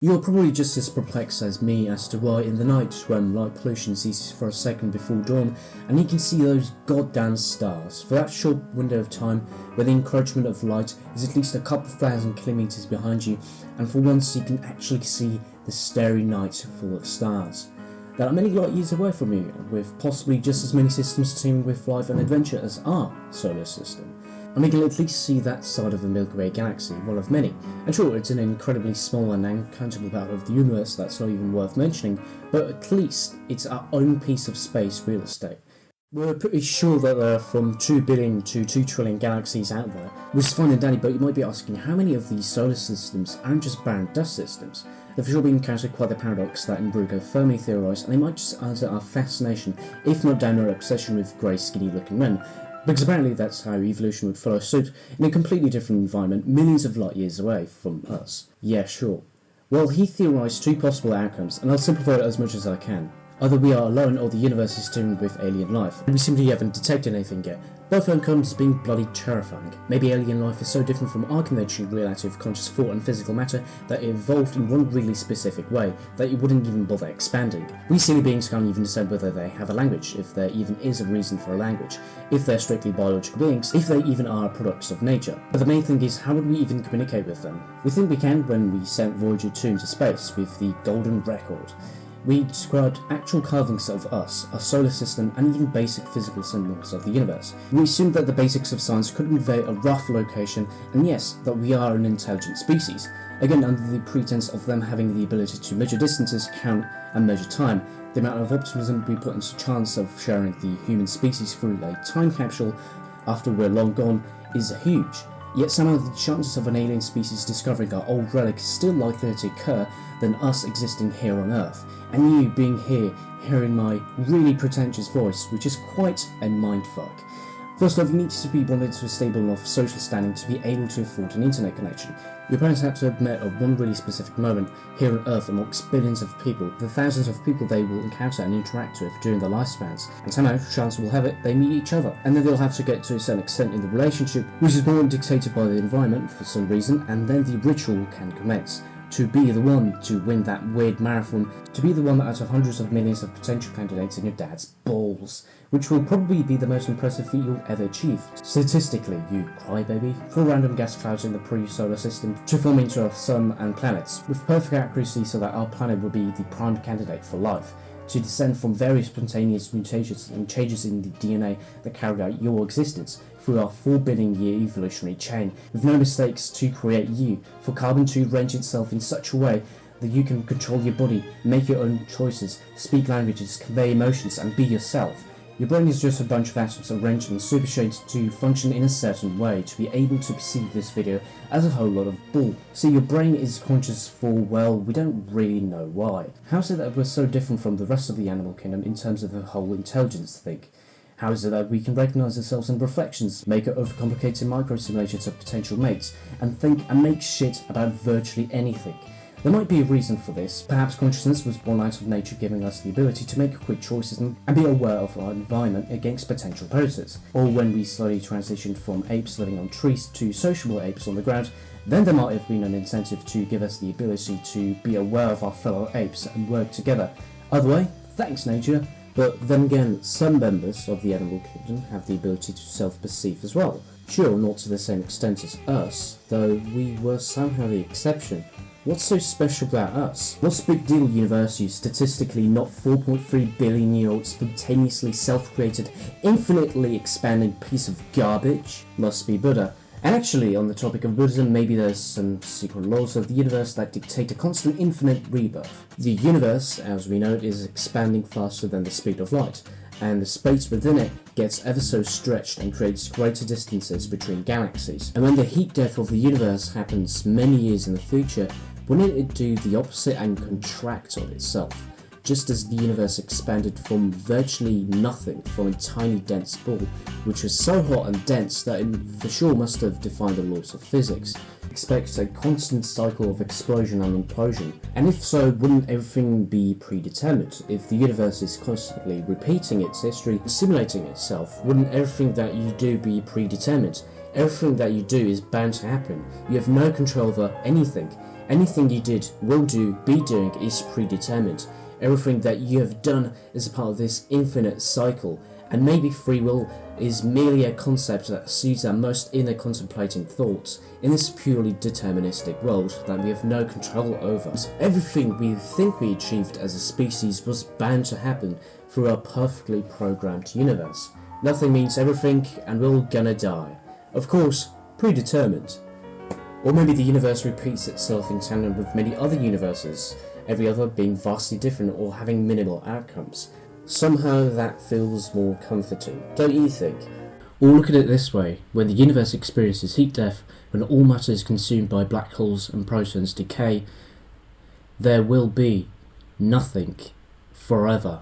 You're probably just as perplexed as me as to why in the night when light pollution ceases for a second before dawn and you can see those goddamn stars for that short window of time where the encroachment of light is at least a couple of thousand kilometers behind you, and for once you can actually see the starry night full of stars that are many light years away from you, with possibly just as many systems teeming with life and adventure as our solar system. And we can at least see that side of the Milky Way galaxy, one of many. And sure, it's an incredibly small and uncountable part of the universe that's not even worth mentioning, but at least it's our own piece of space real estate. We're pretty sure that there are from 2 billion to 2 trillion galaxies out there, which is fine and dandy, but you might be asking how many of these solar systems aren't just barren dust systems. They've for sure been encountered quite the paradox that Bruegel firmly theorised, and they might just add to our fascination, if not downright obsession with grey skinny looking men, because apparently that's how evolution would follow suit in a completely different environment millions of light years away from us. Yeah, sure. Well, he theorised 2 possible outcomes, and I'll simplify it as much as I can. Either we are alone or the universe is teeming with alien life, and we simply haven't detected anything yet. Both outcomes being bloody terrifying. Maybe alien life is so different from our conventional reality of conscious thought and physical matter that it evolved in one really specific way that you wouldn't even bother expanding. We silly beings can't even decide whether they have a language, if there even is a reason for a language, if they're strictly biological beings, if they even are products of nature. But the main thing is, how would we even communicate with them? We think we can when we sent Voyager 2 into space with the Golden Record. We described actual carvings of us, our solar system, and even basic physical symbols of the universe. We assumed that the basics of science could convey a rough location, and yes, that we are an intelligent species, again under the pretense of them having the ability to measure distances, count, and measure time. The amount of optimism we put into chance of sharing the human species through a time capsule after we're long gone is huge. Yet somehow the chances of an alien species discovering our old relic is still likelier to occur than us existing here on Earth, and you being here, hearing my really pretentious voice, which is quite a mindfuck. First off, you need to be born into a stable enough social standing to be able to afford an internet connection. Your parents have to have met at one really specific moment here on Earth amongst billions of people, the thousands of people they will encounter and interact with during their lifespans, and somehow, chance will have it, they meet each other, and then they'll have to get to a certain extent in the relationship, which is more dictated by the environment for some reason, and then the ritual can commence. To be the one to win that weird marathon, to be the one out of hundreds of millions of potential candidates in your dad's balls, which will probably be the most impressive feat you'll ever achieve. Statistically, you crybaby, for random gas clouds in the pre-solar system to form into our sun and planets, with perfect accuracy so that our planet will be the prime candidate for life, to descend from various spontaneous mutations and changes in the DNA that carried out your existence through our 4 billion year evolutionary chain, with no mistakes to create you, for carbon to arrange itself in such a way that you can control your body, make your own choices, speak languages, convey emotions, and be yourself. Your brain is just a bunch of atoms arranged and supershaded to function in a certain way to be able to perceive this video as a whole lot of bull. See, your brain is conscious for, well, we don't really know why. How is it that we're so different from the rest of the animal kingdom in terms of the whole intelligence thing? How is it that we can recognise ourselves in reflections, make overcomplicated micro-simulations of potential mates, and think and make shit about virtually anything? There might be a reason for this. Perhaps consciousness was born out of nature giving us the ability to make quick choices and be aware of our environment against potential predators. Or when we slowly transitioned from apes living on trees to sociable apes on the ground, then there might have been an incentive to give us the ability to be aware of our fellow apes and work together. Either way, thanks nature. But then again, some members of the animal kingdom have the ability to self-perceive as well. Sure, not to the same extent as us, though we were somehow the exception. What's so special about us? What's the big deal, universe, you statistically not 4.3 billion year old spontaneously self-created, infinitely expanding piece of garbage? Must be Buddha. And actually, on the topic of Buddhism, maybe there's some secret laws of the universe that dictate a constant infinite rebirth. The universe, as we know it, is expanding faster than the speed of light, and the space within it gets ever so stretched and creates greater distances between galaxies. And when the heat death of the universe happens many years in the future, wouldn't it do the opposite and contract on itself? Just as the universe expanded from virtually nothing from a tiny dense ball, which was so hot and dense that it for sure must have defied the laws of physics. Expect a constant cycle of explosion and implosion. And if so, wouldn't everything be predetermined? If the universe is constantly repeating its history, simulating itself, wouldn't everything that you do be predetermined? Everything that you do is bound to happen. You have no control over anything. Anything you did, will do, be doing is predetermined. Everything that you have done is a part of this infinite cycle, and maybe free will is merely a concept that suits our most inner contemplating thoughts in this purely deterministic world that we have no control over. Everything we think we achieved as a species was bound to happen through our perfectly programmed universe. Nothing means everything, and we're all gonna die. Of course, predetermined. Or maybe the universe repeats itself in tandem with many other universes, every other being vastly different or having minimal outcomes. Somehow that feels more comforting, don't you think? Or look at it this way: when the universe experiences heat death, when all matter is consumed by black holes and protons decay, there will be nothing forever.